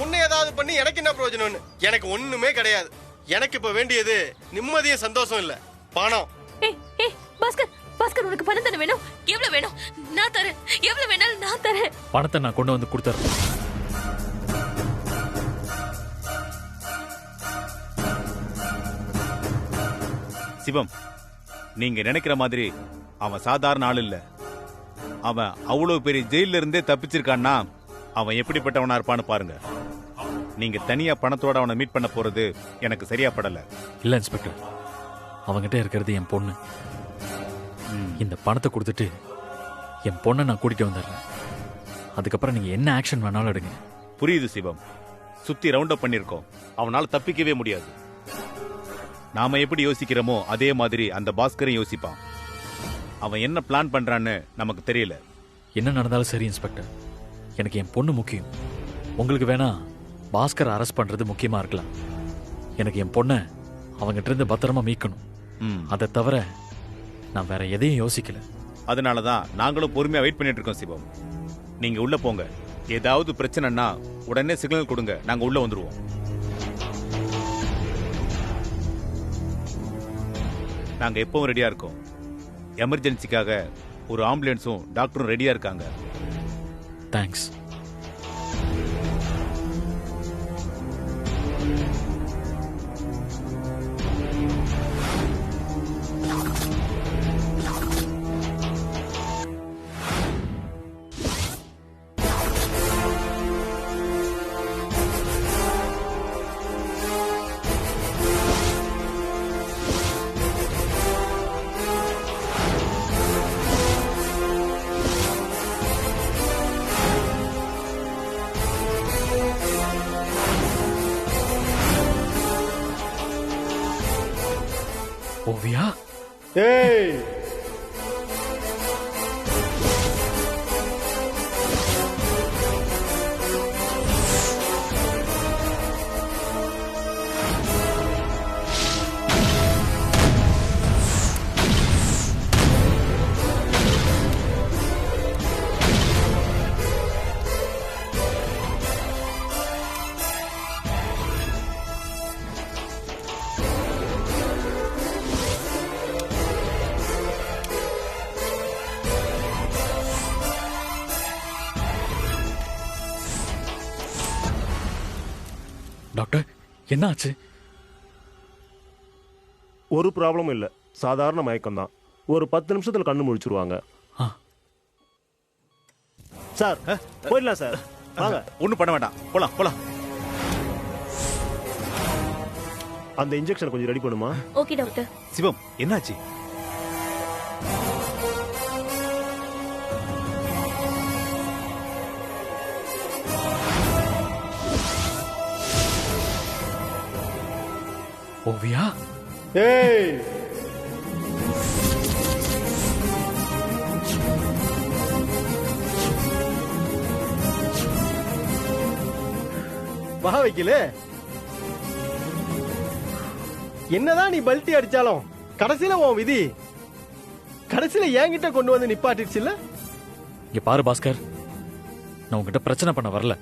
உன்னை ஏதாவது பண்ணி எனக்கு என்ன பிரயோஜனம்னு. எனக்கு ஒண்ணுமே கிடையாது. எனக்கு இப்ப வேண்டியது நிம்மதியும் சந்தோஷம் இல்ல, பணம். பாஸ்கர், பாஸ்கர், உனக்கு பணம் தானே வேணும்? எவ்வளவு வேணும்? நான் தரேன். எவ்வளவு வேணாலும் நான் தரேன். பணத்தை நான் கொண்டு வந்து கொடுத்துறேன். சிவம், நீங்க நினைக்கிற மாதிரி அவன் சாதாரண ஆள் இல்ல. அவன் அவ்வளவு பெரிய ஜெயில இருந்தே தப்பிச்சிருக்கான்னா அவன் எப்படிப்பட்டவனா இருப்பான்னு பாருங்க. நீங்க தனியா பணத்தோட அவனை மீட் பண்ண போறது எனக்கு சரியா படல. இல்ல இன்ஸ்பெக்டர், அவங்கிட்ட இருக்கிறது என் பொண்ணு. இந்த பணத்தை கொடுத்துட்டு என் பொண்ணை நான் கூட்டிட்டு வந்துடுறேன். அதுக்கப்புறம் நீங்க என்ன ஆக்ஷன் வேணாலும் எடுங்க. புரியுது சிவம், சுத்தி ரவுண்ட் அப் பண்ணிருக்கோம். அவனால தப்பிக்கவே முடியாது. நாம எப்படி யோசிக்கிறோமோ அதே மாதிரி அந்த பாஸ்கரும் யோசிப்பான். அவன் என்ன பிளான் பண்றான்னு நமக்கு தெரியல. என்ன நடந்தாலும் சரி இன்ஸ்பெக்டர், எனக்கு என் பொண்ணு முக்கியம். உங்களுக்கு வேணா பாஸ்கர் அரெஸ்ட் பண்றது முக்கியமா இருக்கலாம். எனக்கு என் பொண்ணை அவங்கிட்ட இருந்து பத்திரமா மீட்கணும். அதை தவிர நான் வேற எதையும் யோசிக்கல. அதனாலதான் நாங்களும் பொறுமையா வெயிட் பண்ணிட்டு இருக்கோம். சிவம், நீங்க உள்ள போங்க. ஏதாவது பிரச்சனைன்னா உடனே சிக்னல் கொடுங்க, நாங்க உள்ள வந்துருவோம். நாங்க எப்பவும் ரெடியா இருக்கோம். எமர்ஜென்சிக்காக ஒரு ஆம்புலன்ஸும் டாக்டரும் ரெடியா இருக்காங்க. தேங்க்ஸ். ஓவியா, ஏய், டாக்டர், என்ன ஆச்சு? ஒரு ப்ராப்ளமும் இல்ல, சாதாரண மயக்கம் தான். ஒரு 10 நிமிஷத்துல கண்ணு முழிச்சிருவாங்க. சார் போயிடலாம் சார், வாங்க. ஒண்ணும் பண்ண வேண்டாம், போலாம் போலாம். அந்த இன்ஜெக்ஷன் கொஞ்சம் ரெடி பண்ணுமா? Okay doctor. சிவம், என்னாச்சு? ஓவியா, ஏய், வா வைக்கல. என்னதான் நீ பல்ட்டி அடிச்சாலும் கடைசியில உன் விதி கடைசியில என்கிட்ட கொண்டு வந்து நிப்பாட்டிடுச்சுல்ல. இங்க பாரு பாஸ்கர், நான் உங்ககிட்ட பிரச்சனை பண்ண வரல.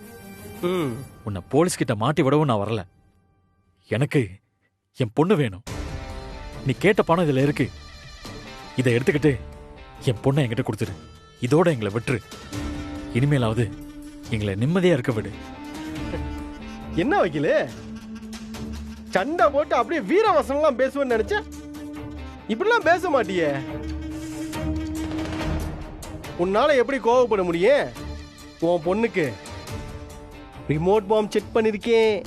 உன்னை போலீஸ் கிட்ட மாட்டி விடவும் நான் வரல. எனக்கு என் பொண்ணு வேணும். நீ கேட்ட பணம் இதுல இருக்கு. இதை எடுத்துக்கிட்டு என் பொண்ணை என்கிட்ட கொடுத்துரு. இதோட எங்களை விட்டுரு. இனிமேலாவது எங்களை நிம்மதியா இருக்க விடு. என்ன வைக்கல, சண்டை போட்டு அப்படியே வீரவசனம்லாம் பேசுவேன்னு நினைச்ச, இப்படிலாம் பேச மாட்டியே. உன்னால எப்படி கோவப்பட முடியும்? உன் பொண்ணுக்கு ரிமோட் பாம் செக் பண்ணிருக்கேன்.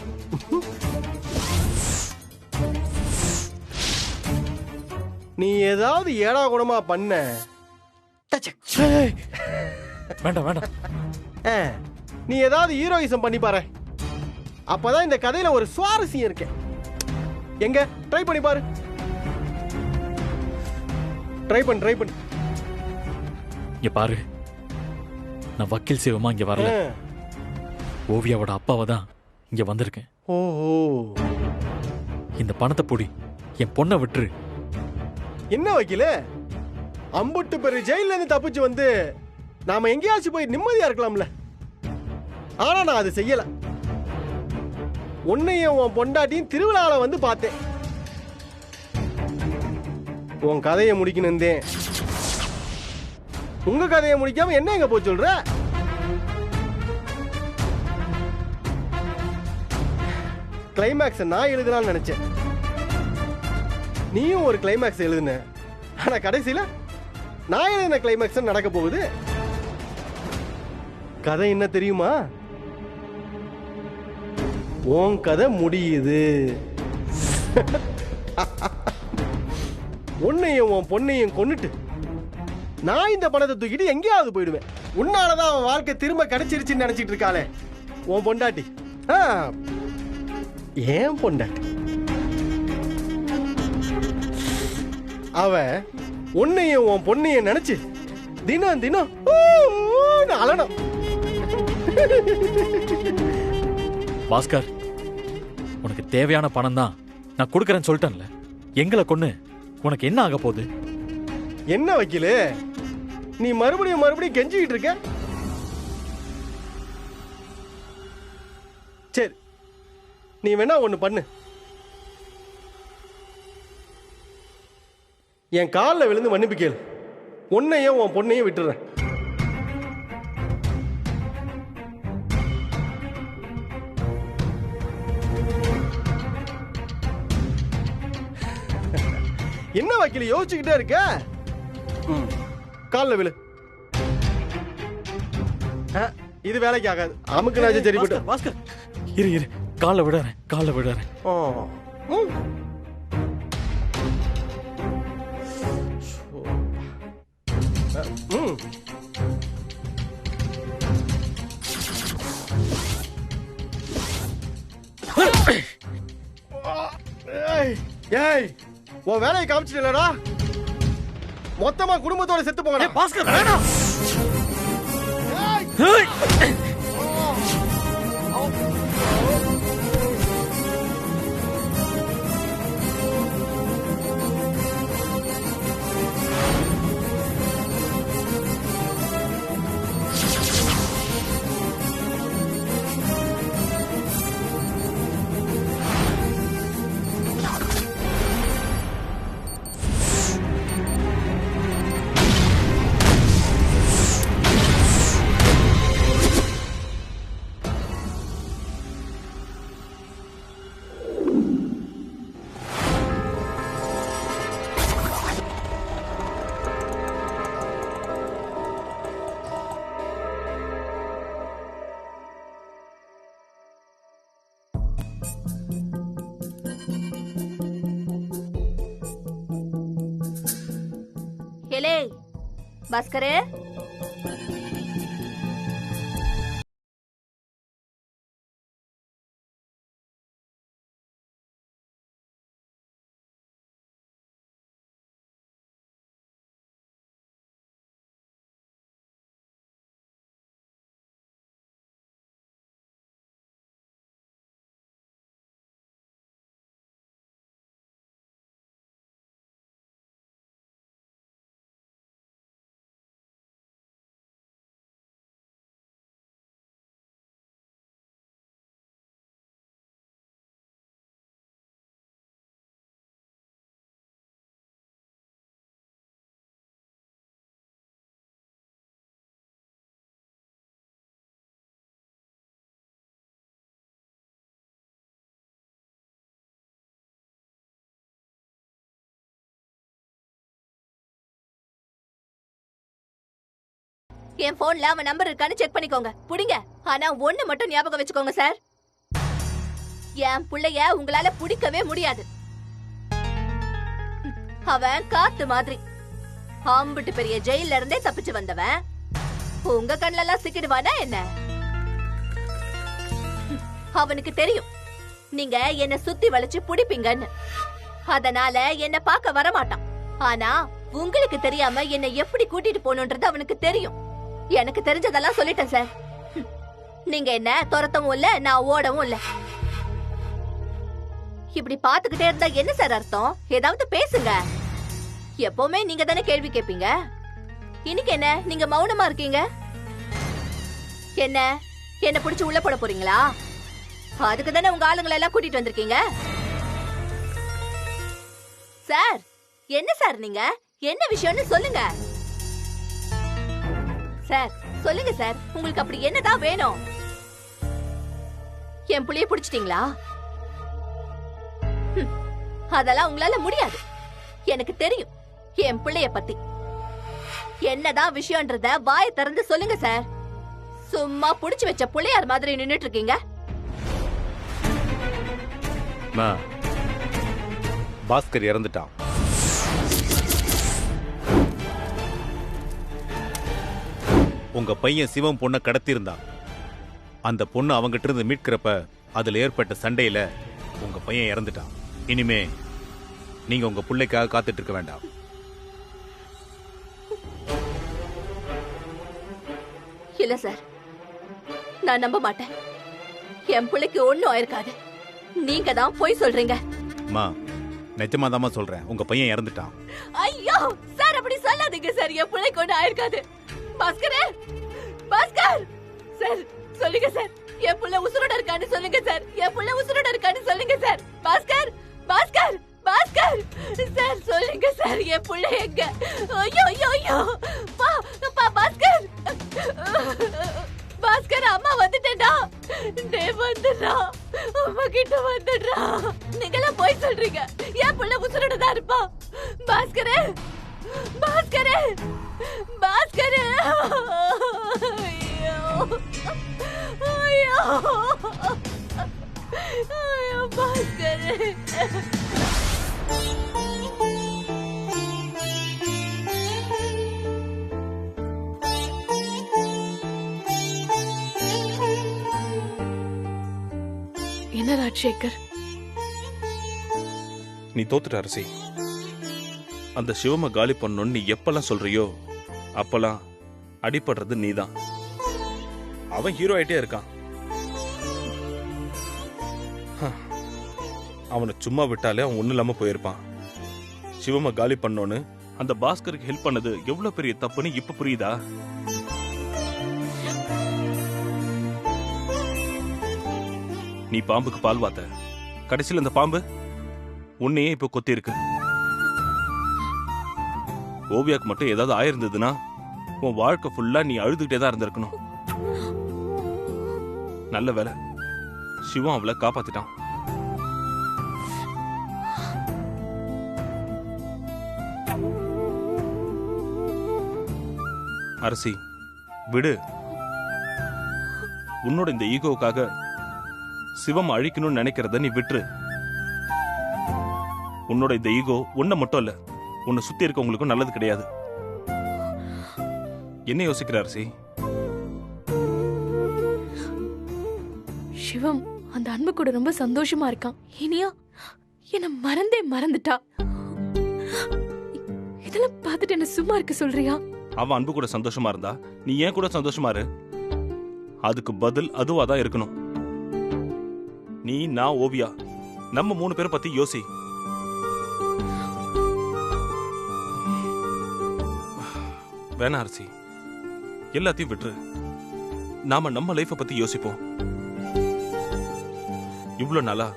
நீ ஏதாவது ஏடா குணமா பண்ண, வேண்டாம் வேண்டாம், நீ ஏதாவது ஹீரோயிசம் பண்ணி பாரு. அப்பதான் இந்த கதையில ஒரு சுவாரஸ்யம் இருக்கு. எங்க ட்ரை பண்ணி பாரு. ட்ரை பண்ணு. இங்க பாரு, நான் வக்கீல் சிவமா இங்க வரல. ஓவியாவோட அப்பாவை தான் இங்க வந்திருக்கேன். ஓஹோ, இந்த பணத்தை பொடி, என் பொண்ணை விட்டுரு. என்ன வைக்கல, அம்புட்டு பேரு ஜெயில இருந்து தப்பிச்சு வந்து நாம எங்கேயாச்சும் போய் நிம்மதியா இருக்கலாம்ல. ஆனா நான் அது செய்யல. உன்னையும் உன் பொண்டாட்டியும் திருவிழால வந்து பார்த்தேன். உன் கதையை முடிக்கணும். உங்க கதையை முடிக்காம என்ன எங்க போய் சொல்ற? கிளைமேக்ஸ் நான் எழுதலாம்னு நினைச்சேன். நீயும் ஒரு கிளைமேக்ஸ் எழுதுன. ஆனா கடைசியில நான் எழுதின கிளைமேக்ஸ் நடக்க போகுது. கதை என்ன தெரியுமா? உன் கதை முடியுது. உன்னையும் உன் பொண்ணையும் கொன்னுட்டு நான் இந்த பணத்தை தூக்கிட்டு எங்கேயாவது போயிடுவேன். உன்னாலதான் அவன் வாழ்க்கை திரும்ப கிடைச்சிருச்சுன்னு நினைச்சிட்டு இருக்காளே உன் பொண்டாட்டி. ஏன் பொண்டாட்டி? அவ உன்னையும் உன் பொண்ணையும் நினைச்சு தினம் தினம் அலணும். பாஸ்கர், உனக்கு தேவையான பணம் தான் நான் கொடுக்கறேன்னு சொல்லிட்டேன்ல. எங்களை கொன்னு உனக்கு என்ன ஆக போகுது? என்ன வக்கீலு, நீ மறுபடியும் கெஞ்சிக்கிட்டு இருக்க? சரி, நீ வேணா ஒண்ணு பண்ணு. என் காலில் விழுந்து மன்னிப்பு கேளு. உன்னையும் உன் பொண்ணையும் விட்டுறேன். என்ன வக்கீல் யோசிச்சுக்கிட்டே இருக்க? காலில் விழு. இது வேலைக்கு ஆகாது. அமுக்கு நாச்சு சரி போட்டு. பாஸ்கர், இரு காலை விடுறேன். ஏய், உன் வேலையை காமிச்சிட்டா? மொத்தமா குடும்பத்தோட செத்து போங்க. பாஸ்கர் வேணாம். ஏலே பாஸ்கரே, என் போன்ல அவன் நம்பர் இருக்கான்னு செக் பண்ணிக்கோங்க. புடிங்க. ஆனா ஒண்ணு மட்டும் ஞாபகம் வச்சுக்கோங்க சார், என் புள்ளைய உங்களால பிடிக்கவே முடியாது. அவன் காத்து மாதிரி. ஆம்பிட்டு பெரிய ஜெயில இருந்தே தப்பிச்சு வந்தவன் உங்க கண்ணுல எல்லாம் சிக்கிடுவானா என்ன? அவனுக்கு தெரியும் நீங்க என்ன சுத்தி வளைச்சு பிடிப்பீங்கன்னு. அதனால என்ன பார்க்க வரமாட்டான். ஆனா உங்களுக்கு தெரியாம என்ன எப்படி கூட்டிட்டு போகணும்ன்றது அவனுக்கு தெரியும். எனக்கு தெரிஞ்சதெல்லாம் சொல்லிட்டேன் சார். நீங்க என்ன துரத்தவும் இல்ல, நான் ஓடவும் இல்ல. இப்படி பாத்துக்கிட்டே இருந்தா என்ன சார் அர்த்தம்? ஏதாவது பேசுங்க. எப்பவுமே நீங்க தானே கேள்வி கேட்பீங்க. இன்னைக்கு என்ன நீங்க மௌனமா இருக்கீங்க? என்ன என்ன பிடிச்சு உள்ள போட போறீங்களா? அதுக்கு தானே உங்க ஆளுங்களை எல்லாம் கூட்டிட்டு வந்திருக்கீங்க. சார், என்ன சார் நீங்க? என்ன விஷயம்னு சொல்லுங்க சார். சொல்லுங்க சார், உங்களுக்கு அப்படி என்னதான் வேணும்? என் புள்ளைய பிடிச்சிட்டீங்களா? அதெல்லாம் உங்களால முடியாது. எனக்கு தெரியும் என் பிள்ளைய பத்தி. என்னதான் விஷயம்ன்றத வாயை திறந்து சொல்லுங்க சார். சும்மா புடிச்சு வச்ச புள்ளையார் மாதிரி நின்னுட்டு இருக்கீங்க. பாஸ்கர் இறந்துட்டான். உங்க பையன் சிவம் பொண்ணை கடத்தியிருந்தான். அந்த பொண்ணு அவங்கிட்ட இருந்து மீட்கிறப்ப அதுல ஏற்பட்ட சண்டையில உங்க பையன் இறந்துட்டான். இனிமே நீங்க உங்க பிள்ளைக்காக காத்துட்டு இருக்க வேண்டாம். இல்ல சார், நான் நம்ப மாட்டேன். என் பிள்ளைக்கு ஒண்ணும் ஆயிருக்காது. நீங்க தான் போய் சொல்றீங்க. அம்மா, நிஜமாதாம்மா சொல்றேன், உங்க பையன் இறந்துட்டான். ஐயோ சார், அப்படி சொல்லாதீங்க சார். என் பிள்ளைக்கு ஒண்ணும் ஆயிருக்காது. பாஸ்கரே, பாஸ்கர் சார், சொல்லுங்க சார். என் புள்ள உசுரோட இருக்கான்னு சொல்லுங்க சார். என் புள்ள உசுரோட இருக்கான்னு சொல்லுங்க சார். பாஸ்கர், பாஸ்கர், பாஸ்கர் சார், சொல்லுங்க சார். என் புள்ள எங்க? ஐயோ ஐயோ ஐயோ, பாஸ்கர், பாஸ்கர், அம்மா வந்துட்டேடா. டே வந்துடுறா, அம்மா கிட்ட வந்துடுறா. நீங்களாம் போய் சொல்றீங்க. என் புள்ள உசுரோட தான் இருப்பா. பாஸ்கரே, பாஸ்கரே, பாஸ்கரே, ஐயோ ஐயோ ஐயோ, பாஸ்கரே. என்ன ராஜசேகர், நீ தோத்துட்ட அரசி. அந்த சிவம காலி பண்ணணும்னு நீ எப்பெல்லாம் சொல்றியோ அப்பெல்லாம் அடிபடுறது நீதான். அவன் ஹீரோ ஆயிட்டே இருக்கான். அவனை சும்மா விட்டாலே அவன் ஒண்ணு இல்லாம போயிருப்பான். சிவம காலி பண்ணோன்னு அந்த பாஸ்கருக்கு ஹெல்ப் பண்ணது எவ்வளவு பெரிய தப்புன்னு இப்ப புரியுதா? நீ பாம்புக்கு பால் வாத்த, கடைசியில் அந்த பாம்பு உன்னையே இப்ப கொத்தி இருக்கு. ஓவியாக்கு மட்டும் ஏதாவது ஆயிருந்ததுன்னா உன் வாழ்க்கை ஃபுல்லா நீ அழுதுகிட்டே தான் இருந்திருக்கணும். நல்ல வேலை, சிவம் அவளை காப்பாத்திட்டான். அரசி, விடு. உன்னோட இந்த ஈகோவுக்காக சிவம் அழிக்கணும்னு நினைக்கிறத நீ விட்டுரு. உன்னோட இந்த ஈகோ உன்னை மட்டும் இல்ல, உன்னை சுத்தி இருக்கவங்களுக்கும் நல்லது கிடையாது. என்ன யோசிக்கிற அரசி? சிவம் அந்த அன்பு கூட ரொம்ப சந்தோஷமா இருக்கான். இனியா என்ன மறந்துட்டா. இதெல்லாம் பார்த்துட்டு என்ன சும்மா இருக்க சொல்றியா? அவன் அன்பு கூட சந்தோஷமா இருந்தா நீ ஏன் கூட சந்தோஷமா இரு. அதுக்கு பதில் அதுவா தான் இருக்கணும். நீ, நான், ஓவியா, நம்ம 3 பேரை பத்தி யோசி. வேணா அரசி, எல்லாத்தையும் விட்டுரு. நாம நம்ம லைஃப பத்தி யோசிப்போம். இவ்வளவு நாளா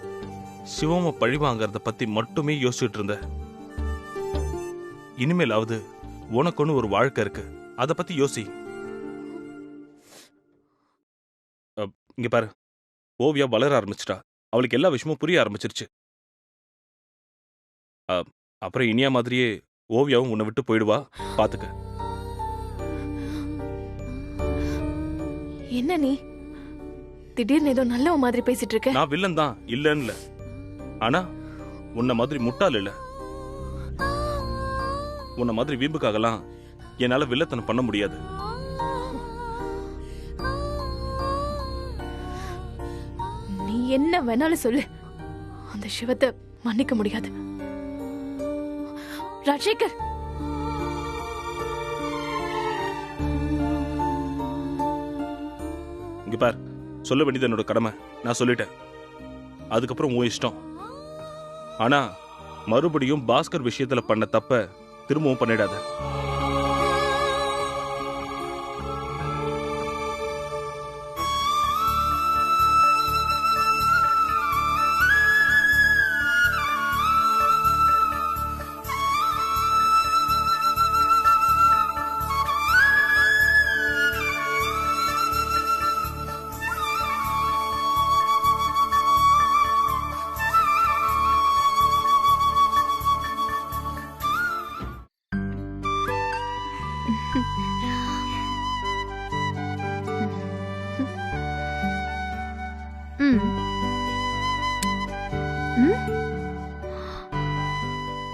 சிவம பழி வாங்கறத பத்தி மட்டுமே யோசிச்சுட்டு இருந்த. இனிமேலாவது உனக்குன்னு ஒரு வாழ்க்கை இருக்கு, அத பத்தி யோசி. இங்க பாரு, ஓவியா வளர ஆரம்பிச்சிட்டா. அவளுக்கு எல்லா விஷயமும் புரிய ஆரம்பிச்சிருச்சு. அப்புறம் இனியா மாதிரியே ஓவியாவும் உன்னை விட்டு போயிடுவா, பாத்துக்க. என்ன நீ திடீர்னு ஏதோ நல்ல மாதிரி பேசிட்டு இருக்க? நான் வில்லன் தான், இல்லன்னு. ஆனா உன்ன மாதிரி முட்டாள் இல்ல. உன்ன மாதிரி வீம்புக்காகலாம் என்னால வில்லத்தனம் பண்ண முடியாது. நீ என்ன வேணாலும் சொல்லு, அந்த சிவத்தை மன்னிக்க முடியாது. ராஜசேகர், இங்க பார், சொல்ல வேண்டியது என்னோட கடமை. நான் சொல்லிட்டேன், அதுக்கப்புறம் உன் இஷ்டம். ஆனா மறுபடியும் பாஸ்கர் விஷயத்துல பண்ண தப்ப திரும்பவும் பண்ணிடாத.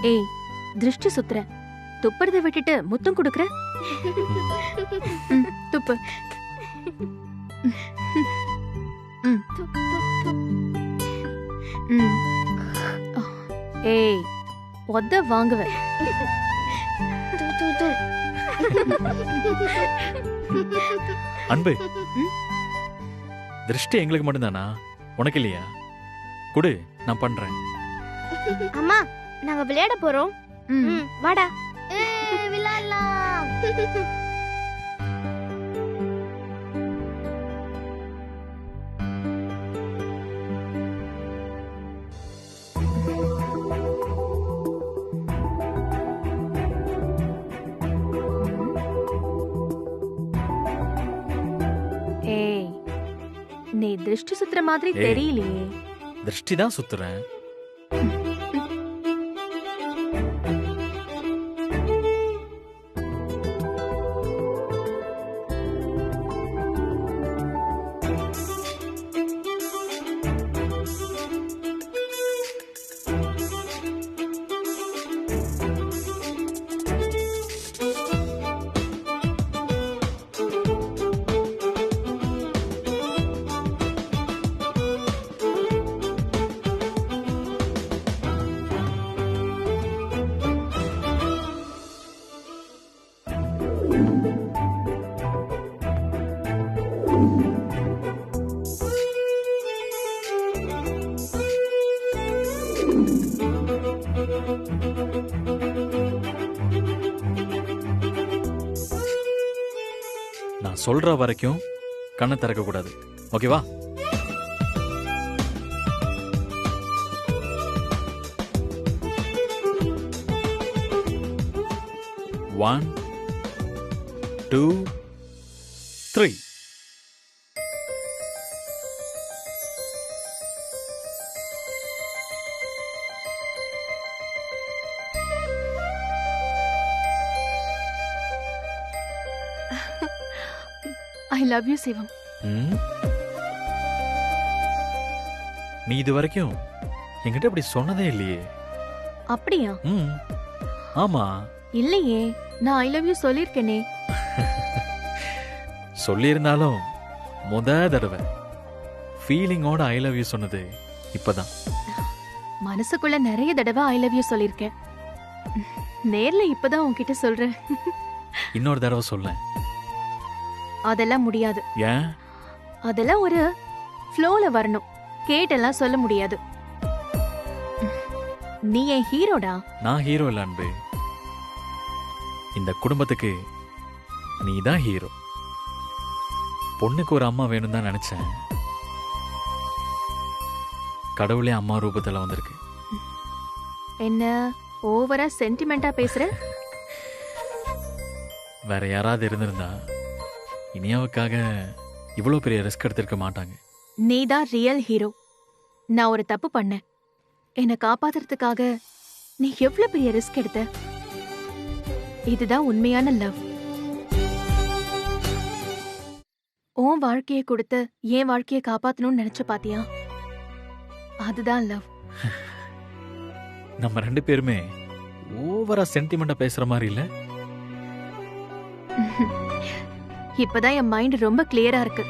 ஏய், திருஷ்டி சுத்துற. துப்புறத விட்டுட்டு முத்தம் கொடுக்கற. துப்பு. ஏய், ஒத்த வாங்குவ. அன்பு, திருஷ்டி எங்களுக்கு மட்டும்தானா? உனக்கு இல்லையா? குடு, நான் பண்றேன். அம்மா, நாங்க விளையாட போறோம். வாடா. ஏய், நீ திருஷ்டி சுத்துற மாதிரி ஏய். தெரியலையே. திருஷ்டி தான் சுத்துறேன். நான் சொல்ற வரைக்கும் கண்ணை திறக்க கூடாது. ஓகேவா? ஒன், 2, 3. ஐ லவ் யூ சிவம். நீ இது வரைக்கும் என்கிட்ட இப்படி சொன்னதே இல்லையே. அப்படியா? ஆமா. இல்லையே, நான் ஐ லவ் யூ சொல்லிருக்கேனே. சொல்லியிருந்தாலும் முத தடவை ஃபீலிங்கோட ஐ லவ் யூ சொன்னது இப்பதான். மனசுக்குள்ள நிறைய தடவை ஐ லவ் யூ சொல்லிருக்கேன். நேர்ல இப்பதான் உன்கிட்ட சொல்றேன். இன்னொரு தடவை சொல்ல. அதெல்லாம் முடியாது. ஏன்? அதெல்லாம் ஒரு ஃப்ளோல வரணும். கேட்டெல்லாம் சொல்ல முடியாது. நீ என் ஹீரோடா. நான் ஹீரோ இல்ல அன்பு. இந்த குடும்பத்துக்கு நீ தான் ஹீரோ. பொண்ணுக்கு ஒரு அம்மா வேணும் தான் நினைச்சேன். கடவுளே அம்மா ரூபத்துல வந்திருக்கு. என்ன ஓவரா சென்டிமெண்டா பேசுற? வேற யாராவது இருந்திருந்தா இனியாவுக்காக இவ்வளவு பெரிய ரிஸ்க் எடுத்திருக்க மாட்டாங்க. நீதான் ரியல் ஹீரோ. நான் ஒரு தப்பு பண்ணேன். என்னை காப்பாத்துறதுக்காக நீ எவ்வளவு பெரிய ரிஸ்க் எடுத்த. இதுதான் உண்மையான லவ். உன் வாழ்க்கையை கொடுத்து என் வாழ்க்கையை காப்பாத்தணும்னு நினைச்சு பாத்தியா? அதுதான் லவ். நம்ம ரெண்டு பேருமே ஓவரா சென்டிமெண்டா பேசுற மாதிரி இல்ல? இப்பதான் என் மைண்ட் ரொம்ப கிளியரா இருக்கு.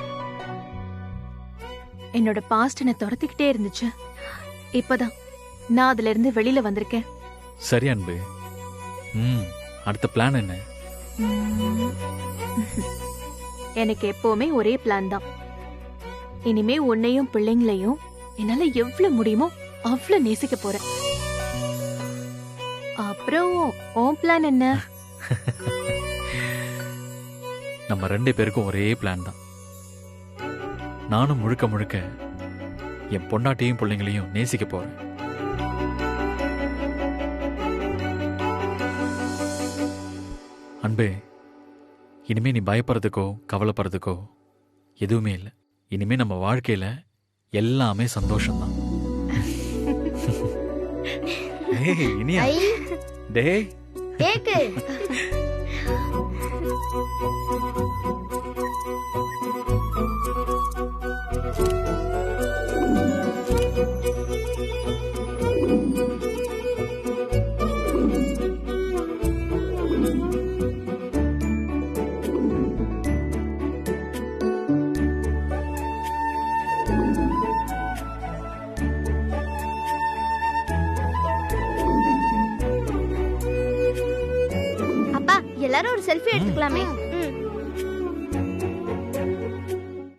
என்னோட பாஸ்ட் என்ன துரத்திக்கிட்டே இருந்துச்சு. இப்பதான் நான் அதுல இருந்து வெளியில வந்திருக்கேன். சரி அன்பு. அடுத்த பிளான் என்ன? எனக்கு எப்பவுமே ஒரே பிளான் தான். இனிமே உன்னையும் பிள்ளைங்களையும் என்னால எவ்வளவு முடியுமோ அவ்வளவு நேசிக்க போறேன். அப்புறம் உன் பிளான் என்ன? நம்ம ரெண்டு பேருக்கும் ஒரே பிளான் தான். நானும் முழுக்க முழுக்க என் பொண்டாட்டியும் பிள்ளைங்களையும் நேசிக்க போறேன். அன்பே, இனிமே நீ பயப்படுறதுக்கோ கவலைப்படுறதுக்கோ எதுவுமே இல்லை. இனிமே நம்ம வாழ்க்கையில எல்லாமே சந்தோஷம்தான். இனியா டேய் கேக்கு. ஒரு செல்ஃபி எடுத்துக்கலாமே.